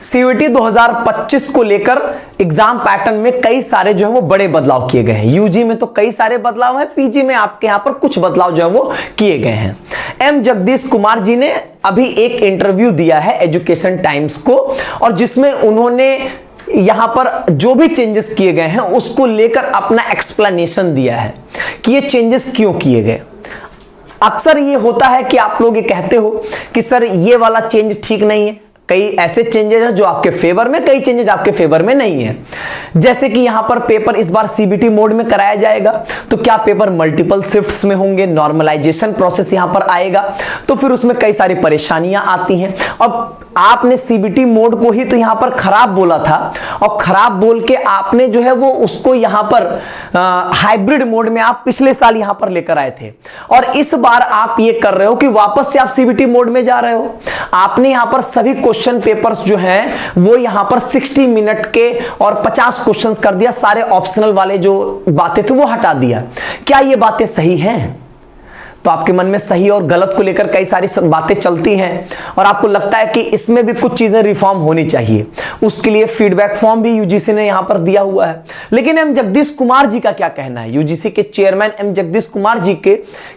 CUET 2025 को लेकर exam pattern में कई सारे जो है वो बड़े बदलाव किए गए हैं। यूजी में तो कई सारे बदलाव हैं, पीजी में आपके यहां पर कुछ बदलाव जो है वो किए गए हैं। एम जगदीश कुमार जी ने अभी एक इंटरव्यू दिया है एजुकेशन टाइम्स को, और जिसमें उन्होंने यहां पर जो भी चेंजेस किए गए हैं उसको लेकर अपना एक्सप्लेनेशन दिया है कि ये चेंजेस क्यों किए गए। अक्सर ये होता है कि आप लोग ये कहते हो कि सर ये वाला चेंज ठीक नहीं है, कई ऐसे चेंजेस हैं जो आपके फेवर में, कई चेंजेस आपके फेवर में नहीं है। जैसे कि यहां पर पेपर इस बार सीबीटी मोड में कराया जाएगा, तो क्या पेपर मल्टीपल शिफ्ट्स में होंगे, नॉर्मलाइजेशन प्रोसेस यहां पर आएगा, तो फिर उसमें कई सारी परेशानियां आती हैं। अब आपने सीबीटी मोड को ही तो यहां पर खराब बोला था, और खराब बोल के आपने जो है वो उसको यहां पर हाइब्रिड मोड में आप पिछले साल यहां पर लेकर आए थे, और इस बार आप ये कर रहे हो कि वापस से आप सीबीटी मोड में जा रहे हो। आपने यहां पर सभी क्वेश्चन पेपर्स जो हैं वो यहां पर 60 मिनट के और 50 क्वेश्चंस कर दिया, सारे ऑप्शनल वाले जो बातें थी वो हटा दिया। क्या ये बातें सही हैं? तो आपके मन में सही और गलत को लेकर कई सारी बातें चलती हैं, और आपको लगता है कि इसमें भी कुछ चीजें रिफॉर्म होनी चाहिए। उसके लिए फीडबैक फॉर्म भी यूजीसी ने यहां पर दिया हुआ है। लेकिन एम जगदीश कुमार जी का क्या कहना है, यूजीसी के चेयरमैन एम जगदीश कुमार जी के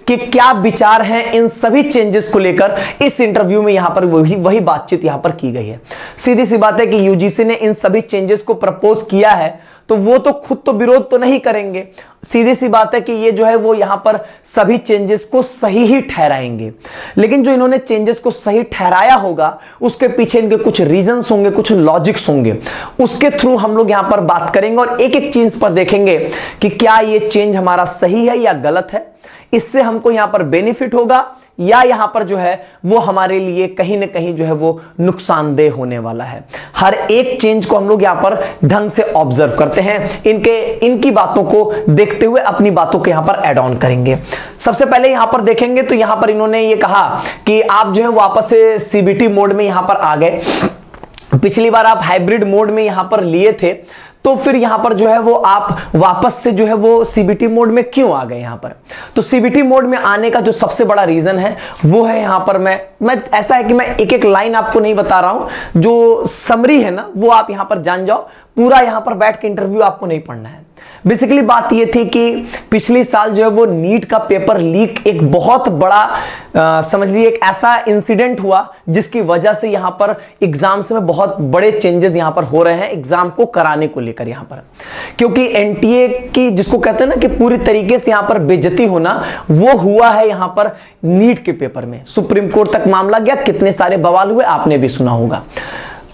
कि क्या विचार हैं इन सभी चेंजेस को लेकर, इस इंटरव्यू में यहां पर वही बातचीत यहां पर की गई है। सीधी सी बात है कि यूजीसी ने इन सभी चेंजेस को प्रपोज किया है, तो वो तो खुद तो विरोध तो नहीं करेंगे। सीधी सी बात है कि ये जो है वो यहां पर सभी चेंजेस को सही ही ठहराएंगे, लेकिन जो इन्होंने चेंजेस को सही ठहराया होगा उसके पीछे इनके कुछ रीजंस होंगे, कुछ लॉजिक्स होंगे, उसके थ्रू हम लोग यहां पर बात करेंगे और एक एक चीज पर देखेंगे कि क्या ये चेंज हमारा सही है या गलत है, इससे हमको यहां पर बेनिफिट होगा या यहां पर जो है वो हमारे लिए कहीं ना कहीं जो है वो नुकसानदेह होने वाला है। हर एक चेंज को हम लोग यहां पर ढंग से ऑब्जर्व करते हैं, इनकी बातों को देखते हुए अपनी बातों को यहां पर ऐड ऑन करेंगे। सबसे पहले यहां पर देखेंगे तो यहां पर इन्होंने ये कहा कि आप जो है वापस से सीबीटी मोड में यहां पर आ गए। पिछली बार आप हाइब्रिड मोड में यहां पर लिए थे, तो फिर यहां पर जो है वो आप वापस से जो है वो सीबीटी मोड में क्यों आ गए यहां पर। तो सीबीटी मोड में आने का जो सबसे बड़ा रीजन है वो है यहां पर मैं ऐसा है कि मैं एक एक लाइन आपको नहीं बता रहा हूं, जो समरी है ना वो आप यहां पर जान जाओ, पूरा यहां पर बैठ के इंटरव्यू आपको नहीं पढ़ना है। बेसिकली बात यह थी कि पिछले साल जो है वो नीट का पेपर लीक एक बहुत बड़ा समझ लीजिए एक ऐसा इंसिडेंट हुआ जिसकी वजह से यहां पर एग्जाम्स में बहुत बड़े चेंजेस यहां पर हो रहे हैं एग्जाम को कराने को लेकर यहां पर, क्योंकि एनटीए की जिसको कहते हैं ना कि पूरी तरीके से यहां पर बेइज्जती होना, वो हुआ है यहां पर नीट के पेपर में। सुप्रीम कोर्ट तक मामला गया, कितने सारे बवाल हुए आपने भी सुना होगा।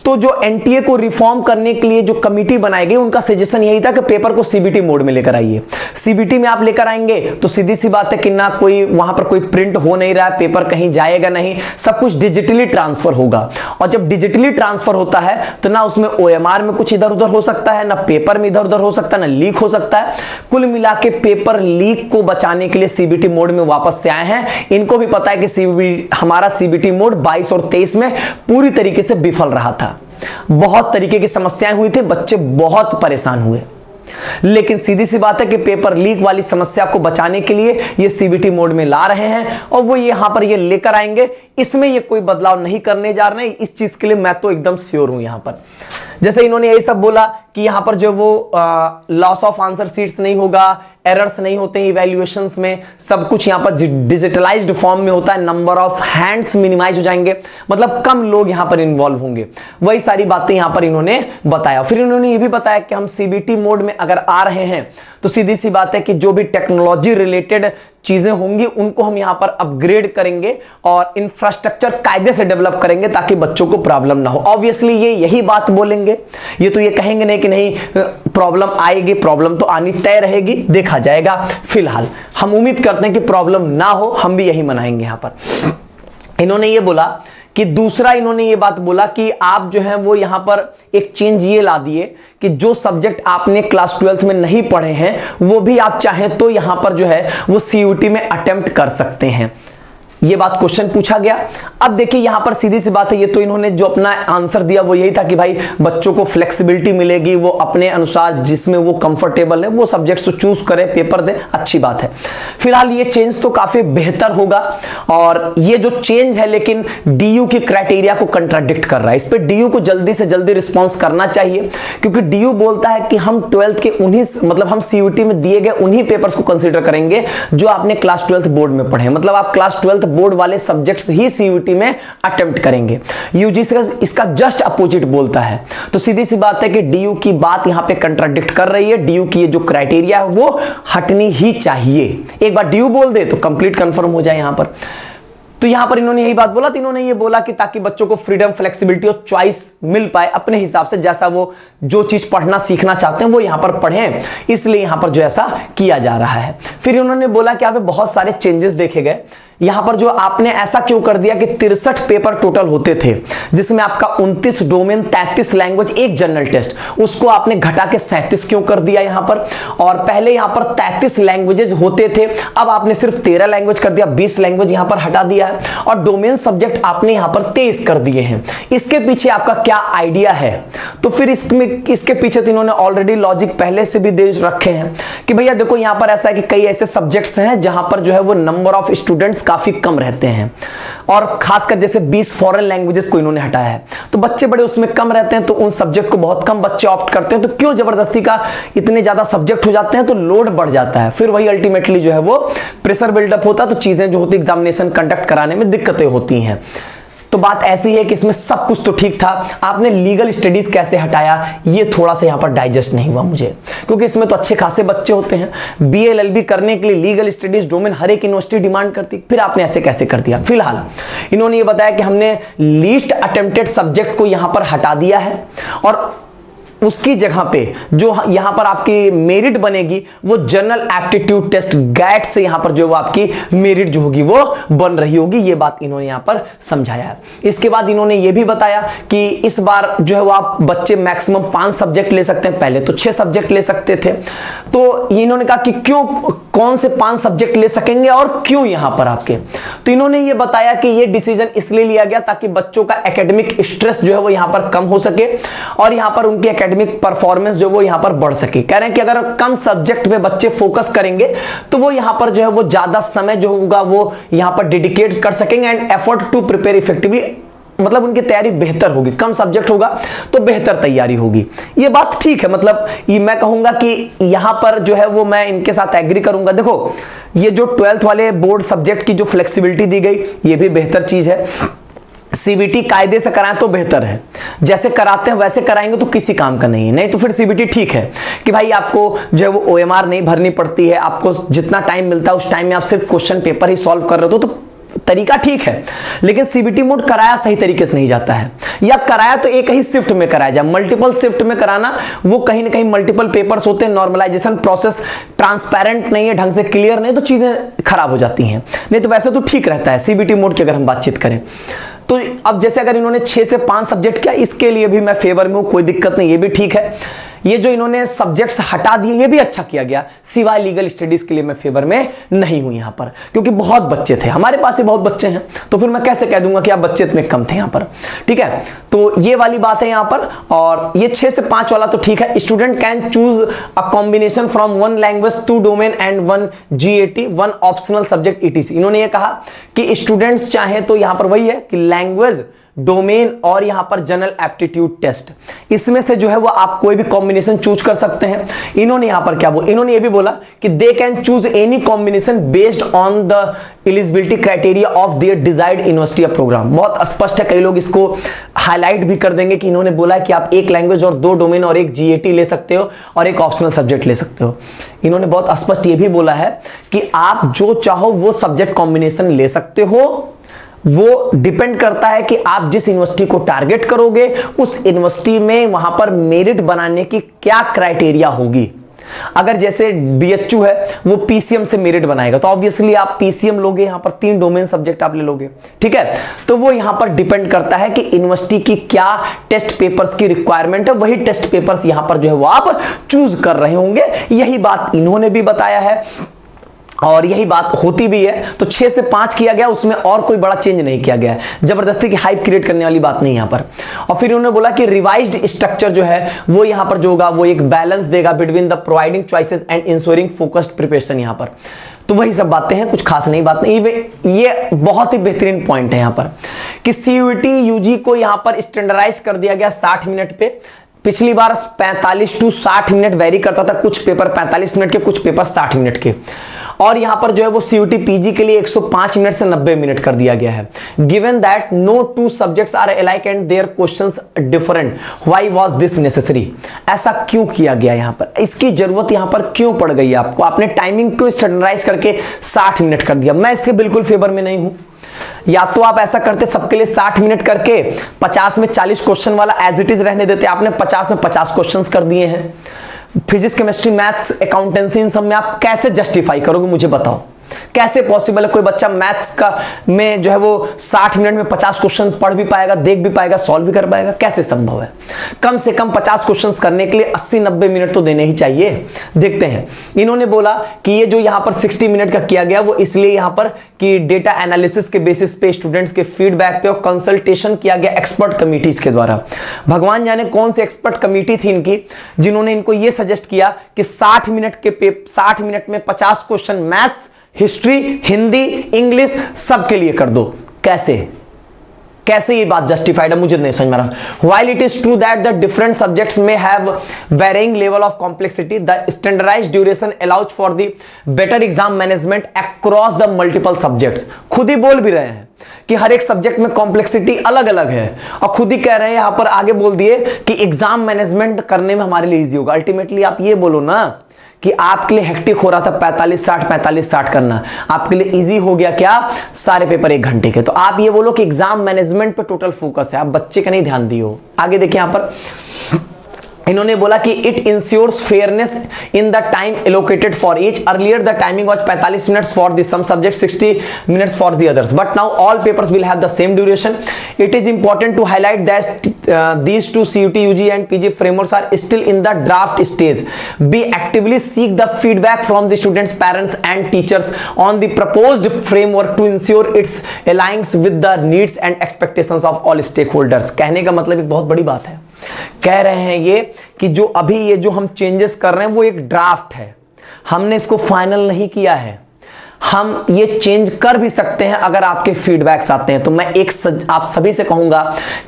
तो जो एनटीए को रिफॉर्म करने के लिए जो कमिटी बनाई गई उनका सजेशन यही था कि पेपर को सीबीटी मोड में लेकर आइए। सीबीटी में आप लेकर आएंगे तो सीधी सी बात है कि ना कोई वहां पर कोई प्रिंट हो नहीं रहा है, पेपर कहीं जाएगा नहीं, सब कुछ डिजिटली ट्रांसफर होगा। और जब डिजिटली ट्रांसफर होता है तो ना उसमें ओएमआर में कुछ इधर उधर हो सकता है, ना पेपर में इधर उधर हो सकता है, ना लीक हो सकता है। कुल मिला के पेपर लीक को बचाने के लिए सीबीटी मोड में वापस से आए हैं। इनको भी पता है कि हमारा सीबीटी मोड 22 और 23 में पूरी तरीके से विफल रहा था, बहुत तरीके की समस्याएं हुई थी, बच्चे बहुत परेशान हुए। लेकिन सीधी सी बात है कि पेपर लीक वाली समस्या को बचाने के लिए ये सीबीटी मोड में ला रहे हैं और वो यहां पर ये लेकर आएंगे। इसमें ये कोई बदलाव नहीं करने जा रहे हैं, इस चीज के लिए मैं तो एकदम श्योर हूं। यहां पर जैसे इन्होंने यही सब बोला कि यहां पर जो वो लॉस ऑफ आंसर सीट्स नहीं होगा, एरर्स नहीं होते इवैल्यूएशंस में, सब कुछ यहां पर डिजिटलाइज्ड फॉर्म में होता है, नंबर ऑफ हैंड्स मिनिमाइज हो जाएंगे, मतलब कम लोग यहां पर इन्वॉल्व होंगे। वही सारी बातें यहां पर इन्होंने बताया। फिर इन्होंने ये भी बताया कि हम सीबीटी मोड में अगर आ रहे हैं तो सीधी सी बात है कि जो भी टेक्नोलॉजी रिलेटेड चीजें होंगी उनको हम यहां पर अपग्रेड करेंगे और इंफ्रास्ट्रक्चर कायदे से डेवलप करेंगे ताकि बच्चों को प्रॉब्लम ना हो। ऑब्वियसली ये यही बात बोलेंगे, ये तो ये कहेंगे नहीं कि नहीं प्रॉब्लम आएगी, प्रॉब्लम तो आनी तय रहेगी, देखा जाएगा। फिलहाल हम उम्मीद करते हैं कि प्रॉब्लम ना हो, हम भी यही मनाएंगे। यहां पर इन्होंने ये बोला कि दूसरा इन्होंने ये बात बोला कि आप जो हैं वो यहां पर एक चेंज ये ला दिए कि जो सब्जेक्ट आपने क्लास 12th में नहीं पढ़े हैं वो भी आप चाहें तो यहां पर जो है वो सीयूटी में अटेम्प्ट कर सकते हैं। ये बात क्वेश्चन पूछा गया। अब देखिए यहां पर सीधी सी बात है, ये तो इन्होंने जो अपना आंसर दिया वो यही था कि भाई बच्चों को फ्लेक्सिबिलिटी मिलेगी, वो अपने अनुसार जिसमें वो कंफर्टेबल है वो सब्जेक्ट्स को चूज करें, पेपर दे, अच्छी बात है। फिलहाल ये चेंज तो काफी बेहतर होगा, और ये जो चेंज है लेकिन डीयू की क्राइटेरिया को कंट्राडिक्ट कर रहा है। इस पे डीयू को जल्दी से जल्दी रिस्पॉन्स करना चाहिए, क्योंकि डीयू बोलता है कि हम 12th के उन्हीं, मतलब हम सीयूटी में दिए गए उन्हीं पेपर्स को कंसीडर करेंगे जो आपने क्लास 12th बोर्ड में पढ़े, मतलब आप क्लास 12th बोर्ड वाले सब्जेक्ट्स ही सीयूटी में अटेम्प्ट करेंगे। यूजीसी इसका जस्ट अपोजिट बोलता है। तो सीधी सी बात है कि डीयू की बात यहां पे कंट्राडिक्ट कर रही है। डीयू की जो क्राइटेरिया है वो हटनी ही चाहिए। एक बार डीयू बोल दे तो कंप्लीट कंफर्म हो जाए यहां पर। तो यहां पर इन्होंने यही बात बोला, तो इन्होंने ये बोला कि ताकि बच्चों को फ्रीडम, फ्लेक्सिबिलिटी और चॉइस मिल पाए अपने हिसाब से, जैसा वो जो चीज पढ़ना सीखना चाहते हैं वो यहां पर पढ़ें, इसलिए यहां पर जो ऐसा किया जा रहा है। फिर उन्होंने बोला कि यहाँ पे बहुत सारे चेंजेस देखे गए। यहां पर जो आपने ऐसा क्यों कर दिया कि 63 पेपर टोटल होते थे, जिसमें आपका 29 डोमेन, 33 लैंग्वेज, एक जनरल टेस्ट, उसको आपने घटा के 37 क्यों कर दिया यहां पर? और पहले यहां पर 33 लैंग्वेजेस होते थे, अब आपने सिर्फ 13 लैंग्वेज कर दिया, 20 लैंग्वेज यहां पर हटा दिया है, और डोमेन सब्जेक्ट आपने यहां पर 23 कर दिए हैं। इसके पीछे आपका क्या आइडिया है? तो फिर इसके पीछे तो इन्होंने ऑलरेडी लॉजिक पहले से भी दे रखे हैं कि भैया देखो यहां पर ऐसा है कि कई ऐसे सब्जेक्ट्स हैं जहां पर जो है वो नंबर ऑफ स्टूडेंट्स काफी कम रहते हैं, और खासकर जैसे 20 फॉरेन लैंग्वेजेस को इन्होंने हटाया है, तो बच्चे बड़े उसमें कम रहते हैं, तो उन सब्जेक्ट को बहुत कम बच्चे ऑप्ट करते हैं, तो क्यों जबरदस्ती का इतने ज्यादा सब्जेक्ट हो जाते हैं, तो लोड बढ़ जाता है, फिर वही अल्टीमेटली जो है वो प्रेशर बिल्डअप होता है, तो चीजें जो होती एग्जामिनेशन कंडक्ट कराने में दिक्कतें होती हैं। तो बात ऐसी है कि इसमें सब कुछ तो ठीक था, आपने लीगल स्टडीज कैसे हटाया ये थोड़ा सा यहां पर डाइजेस्ट नहीं हुआ मुझे, क्योंकि इसमें तो अच्छे खासे बच्चे होते हैं। बीए एलएलबी करने के लिए लीगल स्टडीज डोमेन हर एक यूनिवर्सिटी डिमांड करती, फिर आपने ऐसे कैसे कर दिया? फिलहाल इन्होंने ये बताया कि हमने लीस्ट अटेम्प्टेड सब्जेक्ट को यहां पर हटा दिया है, और उसकी जगह पे जो यहां पर आपकी मेरिट बनेगी वो जनरल एप्टीट्यूड टेस्ट गैट से यहां पर जो वो आपकी मेरिट जो होगी वो बन रही होगी। ये बात इन्होंने यहां पर समझाया है। इसके बाद इन्होंने ये भी बताया कि इस बार जो है वो आप बच्चे मैक्सिमम 5 सब्जेक्ट ले सकते हैं, पहले तो 6 सब्जेक्ट ले सकते थे। तो इन्होंने कहा कि क्यों, कौन से 5 सब्जेक्ट ले सकेंगे और क्यों यहां पर आपके? तो इन्होंने ये बताया कि ये डिसीजन इसलिए लिया गया ताकि बच्चों का एकेडमिक स्ट्रेस जो है वो यहां पर कम हो सके, और यहां पर उनकी एकेडमिक परफॉर्मेंस जो वो यहां पर बढ़ सके। कह रहे हैं कि अगर कम सब्जेक्ट पे बच्चे फोकस करेंगे तो वो यहां पर जो है वो ज्यादा समय जो होगा वो यहां पर डेडिकेट कर सकेंगे, and effort to prepare effectively, मतलब उनकी तैयारी बेहतर होगी। कम सब्जेक्ट होगा तो बेहतर तैयारी होगी। ये बात ठीक है, मतलब ये मैं कहूंगा कि यहां पर जो है वो मैं इनके साथ एग्री करूंगा। देखो ये जो 12th वाले बोर्ड सब्जेक्ट की जो फ्लेक्सिबिलिटी दी गई ये भी बेहतर चीज है। सीबीटी कायदे से कराएं तो बेहतर है, जैसे कराते हैं वैसे कराएंगे तो किसी काम का नहीं है। नहीं तो फिर सीबीटी ठीक है कि भाई आपको जो है वो ओएमआर नहीं भरनी पड़ती है, आपको जितना टाइम मिलता है उस टाइम में आप सिर्फ क्वेश्चन पेपर ही सॉल्व कर रहे हो, तो तरीका ठीक है। लेकिन सीबीटी मोड कराया सही तरीके से नहीं जाता है, या कराया तो एक ही शिफ्ट में कराया जाए। मल्टीपल शिफ्ट में कराना वो कहीं ना कहीं मल्टीपल पेपर्स होते हैं, नॉर्मलाइजेशन प्रोसेस ट्रांसपेरेंट नहीं है, ढंग से क्लियर नहीं, तो चीजें खराब हो जाती हैं। नहीं तो वैसे तो ठीक रहता है सीबीटी मोड की अगर हम बातचीत करें तो। अब जैसे अगर इन्होंने 6 से 5 सब्जेक्ट किया, इसके लिए भी मैं फेवर में हूं, कोई दिक्कत नहीं, ये भी ठीक है। ये जो इन्होंने सब्जेक्ट्स हटा दिए ये भी अच्छा किया गया, सिवाय लीगल स्टडीज के लिए मैं फेवर में नहीं हूं यहां पर, क्योंकि बहुत बच्चे थे, हमारे पास ही बहुत बच्चे हैं, तो फिर मैं कैसे कह दूंगा कि आप बच्चे इतने कम थे यहां पर। ठीक है, तो ये वाली बात है यहां पर। और ये 6 से 5 वाला तो ठीक है। Student can choose a combination from 1 language 2 domain and 1 GAT 1 optional subject ETC। इन्होंने ये कहा कि स्टूडेंट्स चाहे तो यहां पर वही है कि लैंग्वेज, डोमेन और यहां पर जनरल एप्टीट्यूड टेस्ट, इसमें से जो है वो आप कोई भी कॉम्बिनेशन चूज कर सकते हैं। इन्होंने यहां पर क्या बोला, इन्होंने ये भी बोला कि they can choose any combination based on the eligibility criteria of their desired university या प्रोग्राम। बहुत स्पष्ट है, कई लोग इसको हाईलाइट भी कर देंगे कि इन्होंने बोला कि आप 1 लैंग्वेज और 2 डोमेन और 1 GAT ले सकते हो और 1 ऑप्शनल सब्जेक्ट ले सकते हो। इन्होंने बहुत स्पष्ट ये भी बोला है कि आप जो चाहो वो सब्जेक्ट कॉम्बिनेशन ले सकते हो, वो डिपेंड करता है कि आप जिस यूनिवर्सिटी को टारगेट करोगे उस यूनिवर्सिटी में वहां पर मेरिट बनाने की क्या क्राइटेरिया होगी। अगर जैसे BHU है वो PCM से मेरिट बनाएगा तो ऑब्वियसली आप PCM लोगे, यहां पर 3 डोमेन सब्जेक्ट आप ले लोगे। ठीक है, तो वो यहां पर डिपेंड करता है कि यूनिवर्सिटी की क्या टेस्ट पेपर्स की रिक्वायरमेंट है, वही टेस्ट पेपर्स यहां पर जो है वो आप चूज कर रहे होंगे। यही बात इन्होंने भी बताया है। और यही बात होती भी है। तो 6 से 5 किया गया, उसमें और कोई बड़ा चेंज नहीं किया गया है, जबरदस्ती की हाइप क्रिएट करने वाली बात नहीं यहां पर। और फिर उन्होंने बोला कि रिवाइज्ड स्ट्रक्चर जो है वो यहां पर जो होगा वो एक बैलेंस देगा between the providing choices and ensuring focused preparation यहां पर। तो वही सब बातें हैं, कुछ खास नहीं बात नहीं। ये बहुत ही बेहतरीन पॉइंट है यहां पर कि सीयूईटी यूजी को यहां पर स्टैंडर्डाइज कर दिया गया 60 मिनट पे। पिछली बार 45 टू 60 मिनट वेरी करता था, कुछ पेपर 45 मिनट के, कुछ पेपर 60 मिनट के। और यहां पर जो है वो सीयूटी पीजी के लिए 105 मिनट से 90 मिनट कर दिया गया है। Given that no two subjects are alike and their questions different, why was this necessary? ऐसा क्यों किया गया यहां पर? इसकी जरूरत यहां पर क्यों पड़ गई आपको? आपने टाइमिंग क्यों स्टैंडर्डाइज करके 60 मिनट कर दिया? मैं इसके बिल्कुल फेवर में नहीं हूं। या तो आप ऐसा करते सबके लिए 60 मिनट करके 50 में 40 क्वेश्चन वाला एज इट इज रहने देते। आपने 50 में 50 क्वेश्चंस कर दिए हैं। फिजिक्स, केमिस्ट्री, मैथ्स, अकाउंटेंसी, इन सब में आप कैसे जस्टिफाई करोगे? मुझे बताओ कैसे पॉसिबल है? कोई बच्चा मैथ्स का में जो है वो 60 मिनट में 50 क्वेश्चन पढ़ भी पाएगा, देख भी पाएगा, सॉल्व भी कर पाएगा? कैसे संभव है? कम से कम 50 क्वेश्चंस करने के लिए 80-90 मिनट तो देने ही चाहिए। देखते हैं, इन्होंने बोला कि ये जो यहां पर 60 मिनट का किया गया वो इसलिए यहां पर कि डेटा एनालिसिस के बेसिस पे, स्टूडेंट्स के फीडबैक पे और कंसल्टेशन किया गया एक्सपर्ट कमिटीज के द्वारा। भगवान जाने कौन सी एक्सपर्ट कमिटी थी इनकी जिन्होंने इनको ये सजेस्ट किया कि 60 मिनट में 50 question maths, history, Hindi, English सबके लिए कर दो। कैसे ये बात जस्टिफाइड है? मुझे नहीं समझ में आ रहा। While it is true that the different subjects may have varying level of complexity, the standardized duration allows for the better exam management across the multiple subjects। खुद ही बोल भी रहे हैं कि हर एक सब्जेक्ट में कॉम्प्लेक्सिटी अलग अलग है, और खुद ही कह रहे हैं यहां पर, आगे बोल दिए कि एग्जाम मैनेजमेंट करने में हमारे लिए इजी होगा। अल्टीमेटली आप ये बोलो ना कि आपके लिए हेक्टिक हो रहा था 45-60 करना, आपके लिए इजी हो गया क्या? सारे पेपर 1 घंटे के। तो आप ये बोलो कि एग्जाम मैनेजमेंट पे टोटल फोकस है, आप बच्चे का नहीं ध्यान दियो। आगे देखिए यहां पर इन्होंने बोला कि it ensures fairness in the time allocated for each. Earlier the timing was 45 minutes for the some subject, 60 minutes for the others, but now all papers will have the same duration. It is important to highlight that these two CUT, UG and PG frameworks are still in the draft stage. We actively seek the feedback from the students, parents and teachers on the proposed framework to ensure its aligns with the needs and expectations of all stakeholders। कहने का मतलब एक बहुत बड़ी बात है। कह रहे हैं ये कि जो अभी ये जो हम चेंजेस कर रहे हैं वो एक ड्राफ्ट है, हमने इसको फाइनल नहीं किया है। हम ये चेंज कर भी सकते हैं अगर आपके फीडबैक्स आते हैं। तो मैं आप सभी से कहूंगा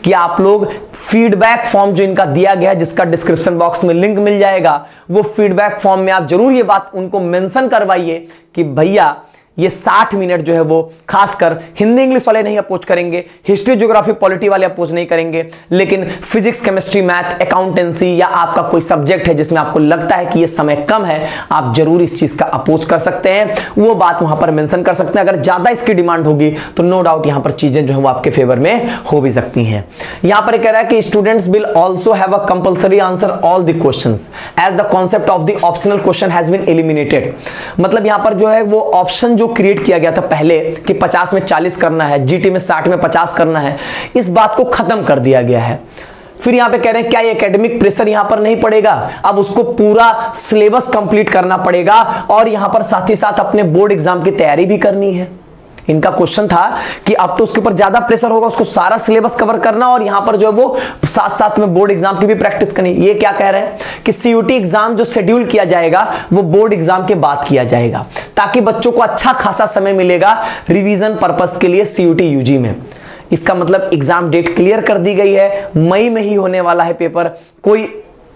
कि आप लोग फीडबैक फॉर्म जो इनका दिया गया है, जिसका डिस्क्रिप्शन बॉक्स में लिंक मिल जाएगा, वो फीडबैक फॉर्म में आप जरूर ये बात उनको मेंशन करवाइए कि भैया ये 60 मिनट जो है वो खासकर हिंदी इंग्लिश वाले नहीं अप्रोच करेंगे, हिस्ट्री ज्योग्राफी पॉलिटी वाले अप्रोच नहीं करेंगे, लेकिन फिजिक्स, केमिस्ट्री, मैथ, अकाउंटेंसी या आपका कोई सब्जेक्ट है जिसमें आपको लगता है कि ये समय कम है, आप जरूर इस चीज का अप्रोच कर सकते हैं। वो बात वहां पर मेंशन कर सकते हैं। अगर ज्यादा इसकी डिमांड होगी तो नो डाउट यहां पर चीजें जो है वो आपके फेवर में हो भी सकती हैं। यहां पर कह रहा है कि students will also have a compulsory answer all the questions as the concept of the optional question has been eliminated. मतलब यहां पर जो है वो ऑप्शन जो क्रिएट किया गया था पहले कि 50 में 40 करना है, जीटी में 60 में 50 करना है, इस बात को खत्म कर दिया गया है। फिर यहां पे कह रहे हैं क्या ये एकेडमिक प्रेशर यहां पर नहीं पड़ेगा? अब उसको पूरा सिलेबस कंप्लीट करना पड़ेगा और यहां पर साथ ही साथ अपने बोर्ड एग्जाम की तैयारी भी करनी है। इनका क्वेश्चन था कि अब तो उसके ऊपर ज्यादा प्रेशर होगा, उसको सारा सिलेबस कवर करना और यहां पर जो है वो साथ साथ में बोर्ड एग्जाम की भी प्रैक्टिस करनी। ये क्या कह रहे हैं कि सीयूटी एग्जाम जो शेड्यूल किया जाएगा वो बोर्ड एग्जाम के बाद किया जाएगा, ताकि बच्चों को अच्छा खासा समय मिलेगा रिवीजन पर्पस के लिए सीयूटी यूजी में। इसका मतलब एग्जाम डेट क्लियर कर दी गई है, मई में ही होने वाला है पेपर, कोई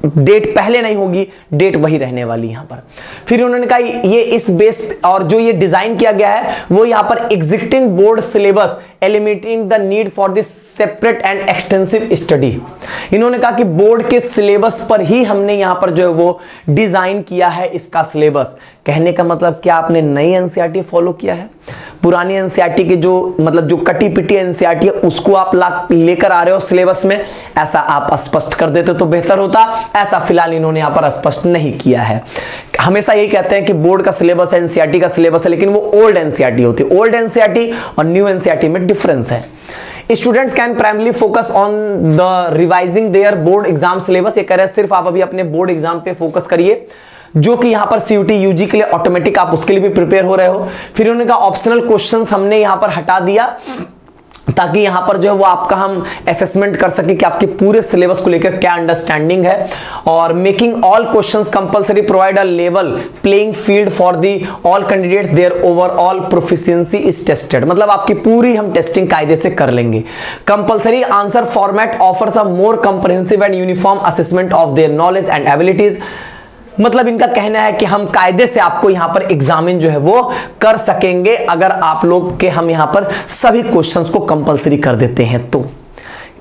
डेट पहले नहीं होगी, डेट वही रहने वाली यहां पर। फिर उन्होंने कहा ये इस बेस और जो ये डिजाइन किया गया है वो यहां पर existing board syllabus eliminating the need for this separate and extensive study. इन्होंने कहा कि बोर्ड के सिलेबस पर ही हमने यहां पर जो है वो डिजाइन किया है इसका सिलेबस। कहने का मतलब क्या आपने नई एनसीईआरटी फॉलो किया है? पुरानी एनसीईआरटी के जो मतलब जो कटी पिटी एनसीईआरटी है उसको आप लेकर आ रहे हो सिलेबस में? ऐसा आप स्पष्ट कर देते तो बेहतर होता। ऐसा फिलहाल इन्होंने यहां पर स्पष्ट नहीं किया है। हमेशा यही कहते हैं कि बोर्ड का सिलेबस है, एनसीईआरटी का सिलेबस है, लेकिन वो ओल्ड एनसीईआरटी होती है। ओल्ड एनसीईआरटी और न्यू एनसीईआरटी में डिफरेंस है। Students can primarily focus on the revising their board exam syllabus. ये कह रहे हैं सिर्फ आप अभी अपने बोर्ड एग्जाम पे फोकस करिए। जो कि यहां पर सीयूटी यूजी के लिए ऑटोमेटिक आप उसके लिए भी प्रिपेयर हो रहे हो। फिर उन्होंने कहा ऑप्शनल क्वेश्चंस हमने यहां पर हटा दिया ताकि यहां पर जो है वो आपका हम असेसमेंट कर सके कि आपके पूरे सिलेबस को लेकर क्या अंडरस्टैंडिंग है। और making all questions compulsory provide a level playing field for the all candidates their overall proficiency is tested, मतलब आपकी पूरी हम टेस्टिंग कायदे से कर लेंगे। Compulsory answer format offers a more comprehensive and uniform assessment of their knowledge and abilities, मतलब इनका कहना है कि हम कायदे से आपको यहां पर एग्जामिन जो है वो कर सकेंगे अगर आप लोग के हम यहां पर सभी क्वेश्चंस को कंपलसरी कर देते हैं। तो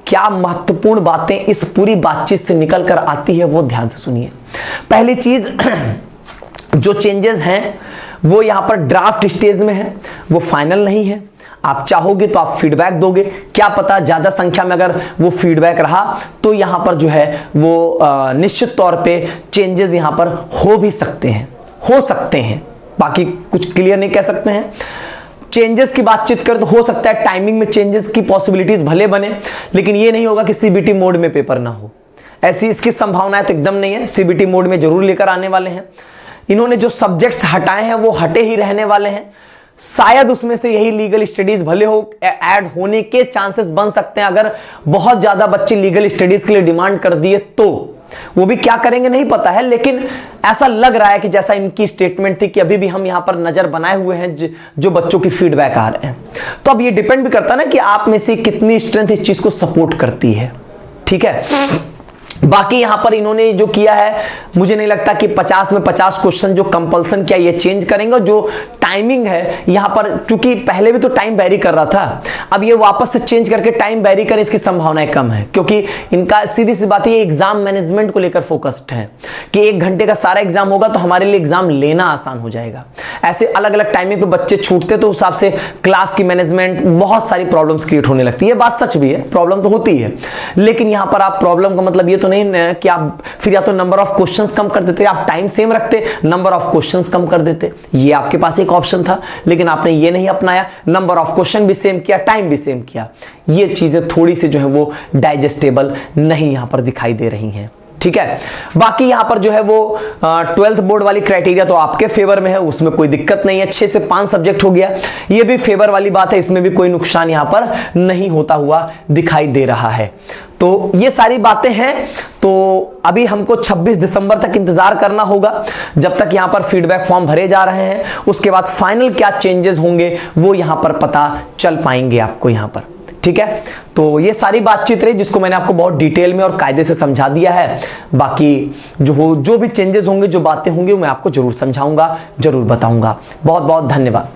क्या महत्वपूर्ण बातें इस पूरी बातचीत से निकल कर आती है वो ध्यान से सुनिए। पहली चीज जो चेंजेस हैं वो यहां पर ड्राफ्ट स्टेज में है, वो फाइनल नहीं है। आप चाहोगे तो आप फीडबैक दोगे, क्या पता ज्यादा संख्या में अगर वो फीडबैक रहा तो यहां पर जो है वो निश्चित तौर पे चेंजेस यहां पर हो भी सकते हैं, बाकी कुछ क्लियर नहीं कह सकते हैं। चेंजेस की बातचीत करें तो हो सकता है टाइमिंग में चेंजेस की पॉसिबिलिटीज भले बने, लेकिन ये नहीं होगा कि सीबीटी मोड में पेपर ना हो, ऐसी इसकी संभावनाएं तो एकदम नहीं है। सीबीटी मोड में जरूर लेकर आने वाले हैं। इन्होंने जो सब्जेक्ट्स हटाए हैं वो हटे ही रहने वाले हैं। शायद उसमें से यही लीगल स्टडीज भले हो ऐड होने के चांसेस बन सकते हैं, अगर बहुत ज्यादा बच्चे लीगल स्टडीज के लिए डिमांड कर दिए तो वो भी क्या करेंगे नहीं पता है, लेकिन ऐसा लग रहा है कि जैसा इनकी स्टेटमेंट थी कि अभी भी हम यहां पर नजर बनाए हुए हैं जो बच्चों की फीडबैक आ रहे हैं। तो अब ये डिपेंड भी करता है ना कि आप में से कितनी स्ट्रेंथ इस चीज को सपोर्ट करती है, ठीक है। बाकी यहां पर इन्होंने जो किया है, मुझे नहीं लगता कि 50 में 50 क्वेश्चन जो कंपल्सन किया ये चेंज करेंगे। जो टाइमिंग है यहां पर, क्योंकि पहले भी तो टाइम वेरी कर रहा था, अब ये वापस से चेंज करके टाइम वेरी करे इसकी संभावनाएं कम है, क्योंकि इनका सीधी सी बात है ये एग्जाम मैनेजमेंट को लेकर फोकस्ड है कि 1 घंटे का सारा एग्जाम होगा तो हमारे लिए एग्जाम लेना आसान हो जाएगा। ऐसे अलग अलग टाइमिंग पे बच्चे छूटते तो उस हिसाब से क्लास की मैनेजमेंट बहुत सारी प्रॉब्लम्स क्रिएट होने लगती है। ये बात सच भी है, प्रॉब्लम तो होती है, लेकिन यहां पर आप प्रॉब्लम का मतलब ये तो नहीं कि आप फिर या तो नंबर ऑफ क्वेश्चंस कम कर देते, आप टाइम सेम रखते, नंबर ऑफ क्वेश्चंस कम कर देते, ये आपके पास एक ऑप्शन था, लेकिन आपने ये नहीं अपनाया। नंबर ऑफ क्वेश्चन भी सेम किया, टाइम भी सेम किया। ये चीजें थोड़ी सी जो है वो डाइजेस्टेबल नहीं यहां पर दिखाई दे रही हैं, ठीक है। बाकी यहां पर जो है वो 12th बोर्ड वाली क्राइटेरिया तो आपके फेवर में है, उसमें कोई दिक्कत नहीं है। 6 से 5 सब्जेक्ट हो गया, ये भी फेवर वाली बात है, इसमें भी कोई नुकसान यहां पर नहीं होता हुआ दिखाई दे रहा है। तो ये सारी बातें हैं। तो अभी हमको 26 दिसंबर तक इंतजार करना होगा, जब तक यहां पर फीडबैक फॉर्म भरे जा रहे हैं। उसके बाद फाइनल क्या चेंजेस होंगे वो यहां पर पता चल पाएंगे आपको यहां पर, ठीक है। तो ये सारी बातचीत रही जिसको मैंने आपको बहुत डिटेल में और कायदे से समझा दिया है। बाकी जो भी चेंजेस होंगे, जो बातें होंगी, मैं आपको जरूर समझाऊंगा, जरूर बताऊंगा। बहुत बहुत धन्यवाद।